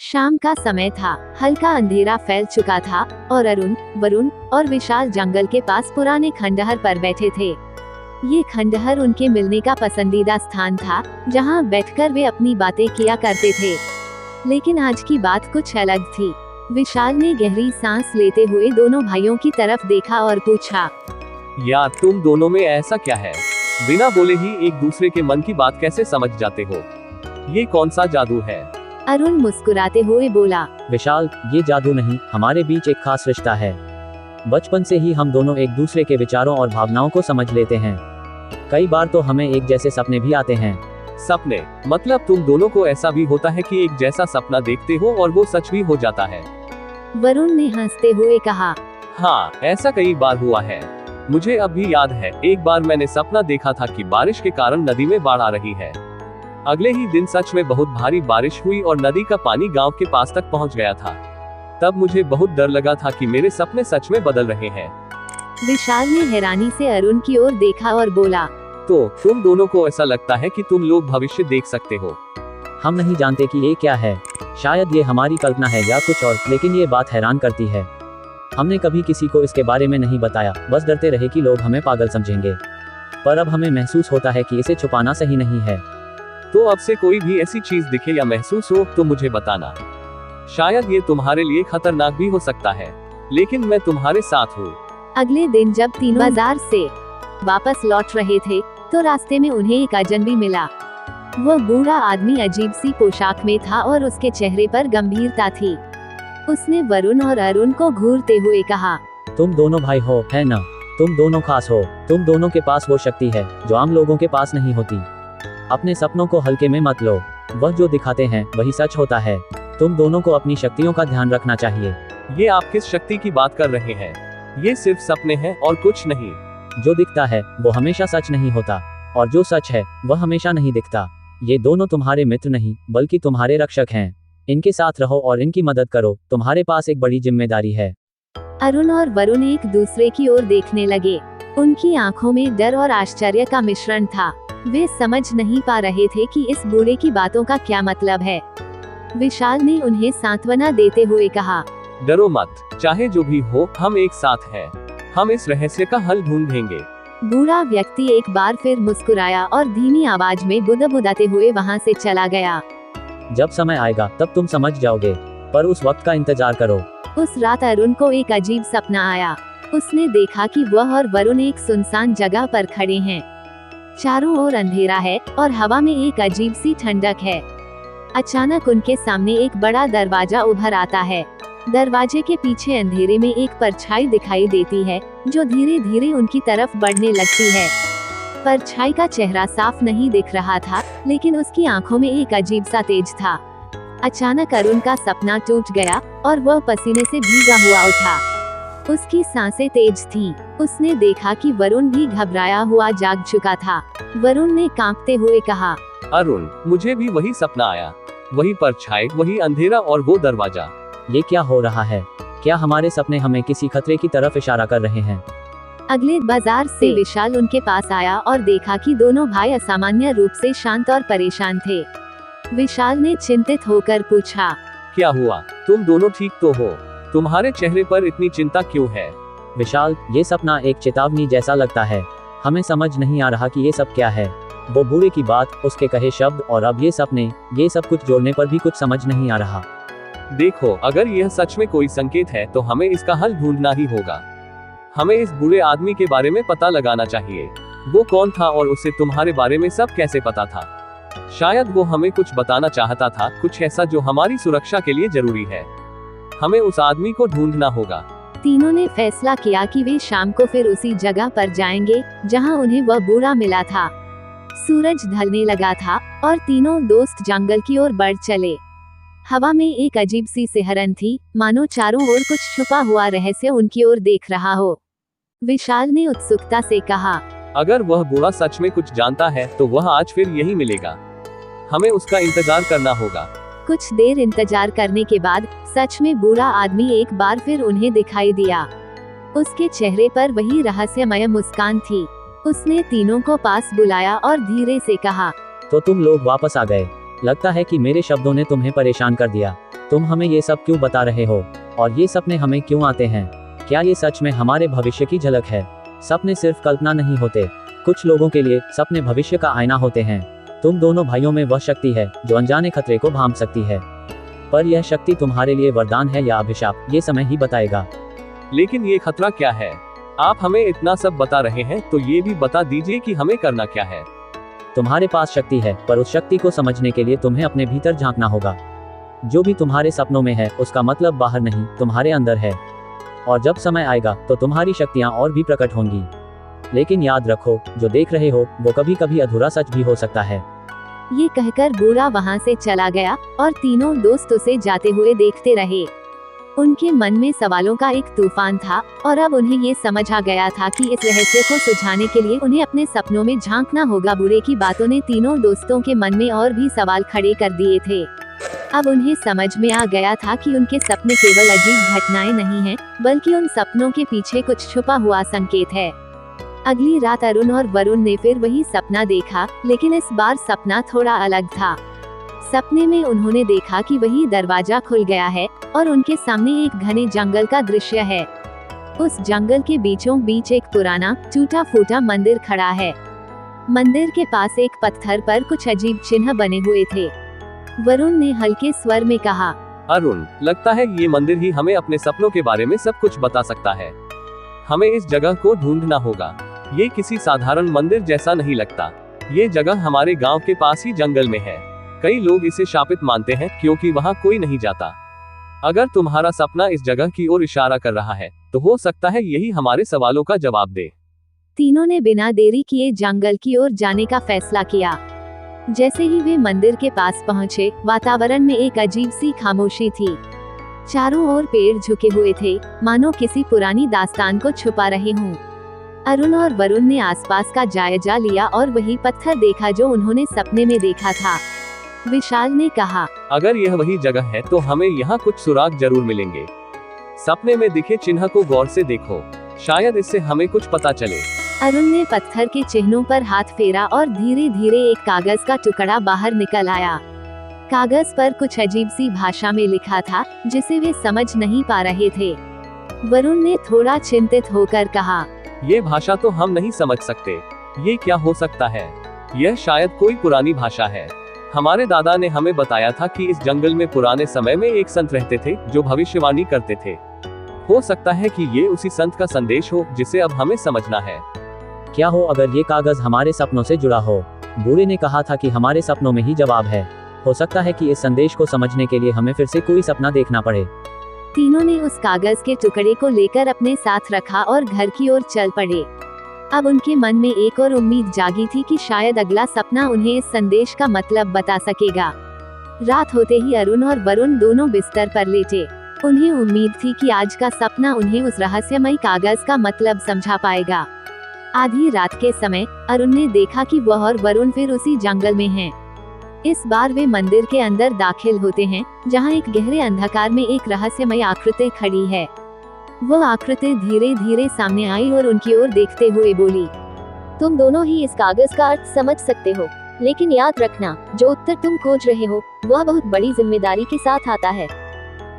शाम का समय था, हल्का अंधेरा फैल चुका था और अरुण, वरुण और विशाल जंगल के पास पुराने खंडहर पर बैठे थे। ये खंडहर उनके मिलने का पसंदीदा स्थान था, जहां बैठकर वे अपनी बातें किया करते थे। लेकिन आज की बात कुछ अलग थी। विशाल ने गहरी सांस लेते हुए दोनों भाइयों की तरफ देखा और पूछा, यार तुम दोनों में ऐसा क्या है? बिना बोले ही एक दूसरे के मन की बात कैसे समझ जाते हो? ये कौन सा जादू है? अरुण मुस्कुराते हुए बोला, विशाल, ये जादू नहीं, हमारे बीच एक खास रिश्ता है। बचपन से ही हम दोनों एक दूसरे के विचारों और भावनाओं को समझ लेते हैं। कई बार तो हमें एक जैसे सपने भी आते हैं। सपने? मतलब तुम दोनों को ऐसा भी होता है कि एक जैसा सपना देखते हो और वो सच भी हो जाता है? वरुण ने हंसते हुए कहा, हाँ, ऐसा कई बार हुआ है। मुझे अब भी याद है, एक बार मैंने सपना देखा था कि बारिश के कारण नदी में बाढ़ आ रही है। अगले ही दिन सच में बहुत भारी बारिश हुई और नदी का पानी गांव के पास तक पहुंच गया था। तब मुझे बहुत डर लगा था कि मेरे सपने सच में बदल रहे हैं। विशाल ने हैरानी से अरुण की ओर देखा और बोला, तो तुम दोनों को ऐसा लगता है कि तुम लोग भविष्य देख सकते हो? हम नहीं जानते कि ये क्या है। शायद ये हमारी कल्पना है या कुछ और, लेकिन ये बात हैरान करती है। हमने कभी किसी को इसके बारे में नहीं बताया, बस डरते रहे कि लोग हमें पागल समझेंगे। पर अब हमें महसूस होता है कि इसे छुपाना सही नहीं है। तो अब से कोई भी ऐसी चीज दिखे या महसूस हो तो मुझे बताना। शायद ये तुम्हारे लिए खतरनाक भी हो सकता है, लेकिन मैं तुम्हारे साथ हूँ। अगले दिन जब तीनों बाजार से वापस लौट रहे थे, तो रास्ते में उन्हें एक अजनबी मिला। वह बूढ़ा आदमी अजीब सी पोशाक में था और उसके चेहरे पर गंभीरता थी। उसने वरुण और अरुण को घूरते हुए कहा, तुम दोनों भाई हो, है ना? तुम दोनों खास हो। तुम दोनों के पास वो शक्ति है जो आम लोगों के पास नहीं होती। अपने सपनों को हल्के में मत लो। वह जो दिखाते हैं वही सच होता है। तुम दोनों को अपनी शक्तियों का ध्यान रखना चाहिए। ये आप किस शक्ति की बात कर रहे हैं? ये सिर्फ सपने हैं और कुछ नहीं। जो दिखता है वो हमेशा सच नहीं होता, और जो सच है वह हमेशा नहीं दिखता। ये दोनों तुम्हारे मित्र नहीं, बल्कि तुम्हारे रक्षक हैं। इनके साथ रहो और इनकी मदद करो। तुम्हारे पास एक बड़ी जिम्मेदारी है। अरुण और वरुण एक दूसरे की ओर देखने लगे। उनकी आंखों में डर और आश्चर्य का मिश्रण था। वे समझ नहीं पा रहे थे कि इस बूढ़े की बातों का क्या मतलब है। विशाल ने उन्हें सांत्वना देते हुए कहा, डरो मत, चाहे जो भी हो हम एक साथ हैं। हम इस रहस्य का हल ढूंढेंगे। बूढ़ा व्यक्ति एक बार फिर मुस्कुराया और धीमी आवाज में बुदबुदाते हुए वहां से चला गया। जब समय आएगा तब तुम समझ जाओगे, पर उस वक्त का इंतजार करो। उस रात अरुण को एक अजीब सपना आया। उसने देखा कि वह और वरुण एक सुनसान जगह पर खड़े हैं। चारों ओर अंधेरा है और हवा में एक अजीब सी ठंडक है। अचानक उनके सामने एक बड़ा दरवाजा उभर आता है। दरवाजे के पीछे अंधेरे में एक परछाई दिखाई देती है, जो धीरे धीरे उनकी तरफ बढ़ने लगती है। परछाई का चेहरा साफ नहीं दिख रहा था, लेकिन उसकी आंखों में एक अजीब सा तेज था। अचानक अरुण का सपना टूट गया और वह पसीने से भीगा हुआ उठा। उसकी सांसें तेज थीं। उसने देखा कि वरुण भी घबराया हुआ जाग चुका था। वरुण ने कांपते हुए कहा, अरुण, मुझे भी वही सपना आया। वही परछाई, वही अंधेरा और वो दरवाजा। ये क्या हो रहा है? क्या हमारे सपने हमें किसी खतरे की तरफ इशारा कर रहे हैं? अगले बाजार से विशाल उनके पास आया और देखा कि दोनों भाई असामान्य रूप से शांत और परेशान थे। विशाल ने चिंतित होकर पूछा, क्या हुआ? तुम दोनों ठीक तो हो? तुम्हारे चेहरे पर इतनी चिंता क्यों है? विशाल, ये सपना एक चेतावनी जैसा लगता है। हमें समझ नहीं आ रहा कि ये सब क्या है। वो बूढ़े की बात, उसके कहे शब्द और अब ये सपने, ये सब कुछ जोड़ने पर भी कुछ समझ नहीं आ रहा। देखो, अगर यह सच में कोई संकेत है तो हमें इसका हल ढूंढना ही होगा। हमें इस बूढ़े आदमी के बारे में पता लगाना चाहिए। वो कौन था और उसे तुम्हारे बारे में सब कैसे पता था? शायद वो हमें कुछ बताना चाहता था, कुछ ऐसा जो हमारी सुरक्षा के लिए जरूरी है। हमें उस आदमी को ढूंढना होगा। तीनों ने फैसला किया कि वे शाम को फिर उसी जगह पर जाएंगे जहां उन्हें वह बूढ़ा मिला था। सूरज ढलने लगा था और तीनों दोस्त जंगल की ओर बढ़ चले। हवा में एक अजीब सी सिहरन थी, मानो चारों ओर कुछ छुपा हुआ रहस्य उनकी ओर देख रहा हो। विशाल ने उत्सुकता से कहा, अगर वह बूढ़ा सच में कुछ जानता है तो वह आज फिर यही मिलेगा। हमें उसका इंतजार करना होगा। कुछ देर इंतजार करने के बाद सच में बूढ़ा आदमी एक बार फिर उन्हें दिखाई दिया। उसके चेहरे पर वही रहस्यमय मुस्कान थी। उसने तीनों को पास बुलाया और धीरे से कहा, तो तुम लोग वापस आ गए। लगता है कि मेरे शब्दों ने तुम्हें परेशान कर दिया। तुम हमें ये सब क्यों बता रहे हो, और ये सपने हमें क्यों आते हैं? क्या ये सच में हमारे भविष्य की झलक है? सपने सिर्फ कल्पना नहीं होते, कुछ लोगों के लिए सपने भविष्य का आईना होते हैं। तुम दोनों भाइयों में वह शक्ति है जो अनजाने खतरे को भांप सकती है, पर यह शक्ति तुम्हारे लिए वरदान है या अभिशाप, ये समय ही बताएगा। लेकिन ये खतरा क्या है? आप हमें इतना सब बता रहे हैं तो ये भी बता दीजिए कि हमें करना क्या है। तुम्हारे पास शक्ति है, पर उस शक्ति को समझने के लिए तुम्हें अपने भीतर झांकना होगा। जो भी तुम्हारे सपनों में है उसका मतलब बाहर नहीं, तुम्हारे अंदर है। और जब समय आएगा तो तुम्हारी शक्तियां और भी प्रकट होंगी। लेकिन याद रखो, जो देख रहे हो वो कभी कभी अधूरा सच भी हो सकता है। ये कहकर बूढ़ा वहाँ से चला गया और तीनों दोस्त उसे जाते हुए देखते रहे। उनके मन में सवालों का एक तूफान था और अब उन्हें ये समझ आ गया था कि इस रहस्य को सुलझाने के लिए उन्हें अपने सपनों में झांकना होगा। बूढ़े की बातों ने तीनों दोस्तों के मन में और भी सवाल खड़े कर दिए थे। अब उन्हें समझ में आ गया था कि उनके सपने केवल अजीब घटनाएं नहीं हैं, बल्कि उन सपनों के पीछे कुछ छुपा हुआ संकेत है। अगली रात अरुण और वरुण ने फिर वही सपना देखा, लेकिन इस बार सपना थोड़ा अलग था। सपने में उन्होंने देखा कि वही दरवाजा खुल गया है और उनके सामने एक घने जंगल का दृश्य है। उस जंगल के बीचों बीच एक पुराना टूटा फूटा मंदिर खड़ा है। मंदिर के पास एक पत्थर पर कुछ अजीब चिन्ह बने हुए थे। वरुण ने हल्के स्वर में कहा, अरुण, लगता है ये मंदिर ही हमें अपने सपनों के बारे में सब कुछ बता सकता है। हमें इस जगह को ढूंढना होगा। ये किसी साधारण मंदिर जैसा नहीं लगता। ये जगह हमारे गांव के पास ही जंगल में है। कई लोग इसे शापित मानते हैं क्योंकि वहां कोई नहीं जाता। अगर तुम्हारा सपना इस जगह की ओर इशारा कर रहा है तो हो सकता है यही हमारे सवालों का जवाब दे। तीनों ने बिना देरी किए जंगल की ओर जाने का फैसला किया। जैसे ही वे मंदिर के पास पहुंचे, वातावरण में एक अजीब सी खामोशी थी। चारों ओर पेड़ झुके हुए थे, मानो किसी पुरानी दास्तान को छुपा रहे हों। अरुण और वरुण ने आसपास का जायजा लिया और वही पत्थर देखा जो उन्होंने सपने में देखा था। विशाल ने कहा, अगर यह वही जगह है तो हमें यहाँ कुछ सुराग जरूर मिलेंगे। सपने में दिखे चिन्ह को गौर से देखो, शायद इससे हमें कुछ पता चले। अरुण ने पत्थर के चिन्हों पर हाथ फेरा और धीरे धीरे एक कागज का टुकड़ा बाहर निकल आया। कागज पर कुछ अजीब सी भाषा में लिखा था जिसे वे समझ नहीं पा रहे थे। वरुण ने थोड़ा चिंतित होकर कहा, ये भाषा तो हम नहीं समझ सकते। ये क्या हो सकता है? यह शायद कोई पुरानी भाषा है। हमारे दादा ने हमें बताया था कि इस जंगल में पुराने समय में एक संत रहते थे जो भविष्यवाणी करते थे। हो सकता है कि ये उसी संत का संदेश हो जिसे अब हमें समझना है। क्या हो अगर ये कागज हमारे सपनों से जुड़ा हो? बूढ़े ने कहा था कि हमारे सपनों में ही जवाब है। हो सकता है कि इस संदेश को समझने के लिए हमें फिर से कोई सपना देखना पड़े। तीनों ने उस कागज के टुकड़े को लेकर अपने साथ रखा और घर की ओर चल पड़े। अब उनके मन में एक और उम्मीद जागी थी कि शायद अगला सपना उन्हें इस संदेश का मतलब बता सकेगा। रात होते ही अरुण और वरुण दोनों बिस्तर पर लेटे। उन्हें उम्मीद थी कि आज का सपना उन्हें उस रहस्यमय कागज का मतलब समझा पाएगा। आधी रात के समय अरुण ने देखा कि वह और वरुण फिर उसी जंगल में हैं। इस बार वे मंदिर के अंदर दाखिल होते हैं, जहां एक गहरे अंधकार में एक रहस्यमय आकृति खड़ी है। वह आकृति धीरे धीरे सामने आई और उनकी ओर देखते हुए बोली, तुम दोनों ही इस कागज का अर्थ समझ सकते हो, लेकिन याद रखना, जो उत्तर तुम खोज रहे हो वह बहुत बड़ी जिम्मेदारी के साथ आता है।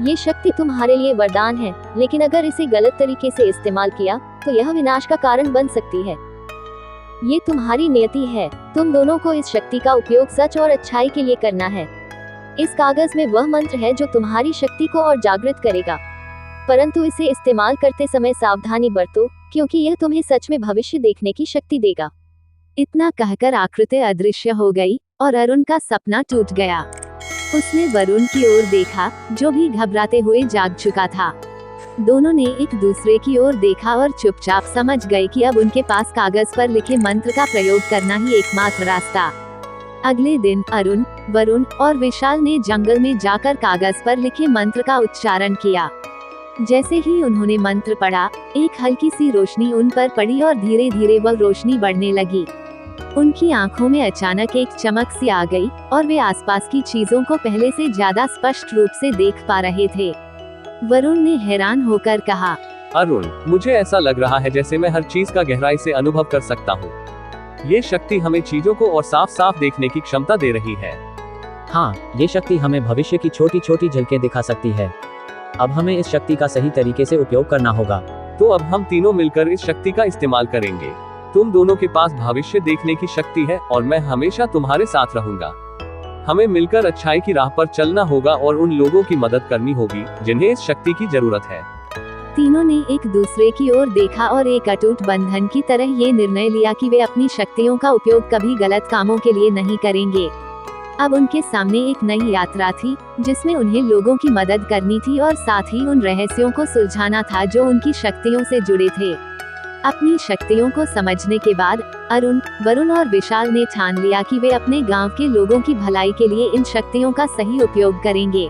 ये शक्ति तुम्हारे लिए वरदान है, लेकिन अगर इसे गलत तरीके से इस्तेमाल किया तो यह विनाश का कारण बन सकती है। ये तुम्हारी नियति है। तुम दोनों को इस शक्ति का उपयोग सच और अच्छाई के लिए करना है। इस कागज में वह मंत्र है जो तुम्हारी शक्ति को और जागृत करेगा, परंतु इसे इस्तेमाल करते समय सावधानी बरतो, क्योंकि यह तुम्हें सच में भविष्य देखने की शक्ति देगा। इतना कहकर आकृति अदृश्य हो गई और अरुण का सपना टूट गया। उसने वरुण की ओर देखा, जो भी घबराते हुए जाग चुका था। दोनों ने एक दूसरे की ओर देखा और चुपचाप समझ गए कि अब उनके पास कागज पर लिखे मंत्र का प्रयोग करना ही एकमात्र रास्ता। अगले दिन अरुण, वरुण और विशाल ने जंगल में जाकर कागज पर लिखे मंत्र का उच्चारण किया। जैसे ही उन्होंने मंत्र पढ़ा, एक हल्की सी रोशनी उन पर पड़ी और धीरे धीरे वह रोशनी बढ़ने लगी। उनकी आंखों में अचानक एक चमक सी आ गई और वे आसपास की चीजों को पहले से ज्यादा स्पष्ट रूप से देख पा रहे थे। वरुण ने हैरान होकर कहा, अरुण, मुझे ऐसा लग रहा है जैसे मैं हर चीज का गहराई से अनुभव कर सकता हूँ। ये शक्ति हमें चीजों को और साफ साफ देखने की क्षमता दे रही है। हाँ, ये शक्ति हमें भविष्य की छोटी छोटी झलकें दिखा सकती है। अब हमें इस शक्ति का सही तरीके से उपयोग करना होगा। तो अब हम तीनों मिलकर इस शक्ति का इस्तेमाल करेंगे। तुम दोनों के पास भविष्य देखने की शक्ति है और मैं हमेशा तुम्हारे साथ रहूंगा। हमें मिलकर अच्छाई की राह पर चलना होगा और उन लोगों की मदद करनी होगी जिन्हें इस शक्ति की जरूरत है। तीनों ने एक दूसरे की ओर देखा और एक अटूट बंधन की तरह ये निर्णय लिया कि वे अपनी शक्तियों का उपयोग कभी गलत कामों के लिए नहीं करेंगे। अब उनके सामने एक नई यात्रा थी जिसमें उन्हें लोगों की मदद करनी थी और साथ ही उन रहस्यों को सुलझाना था जो उनकी शक्तियों से जुड़े थे। अपनी शक्तियों को समझने के बाद अरुण, वरुण और विशाल ने ठान लिया कि वे अपने गांव के लोगों की भलाई के लिए इन शक्तियों का सही उपयोग करेंगे।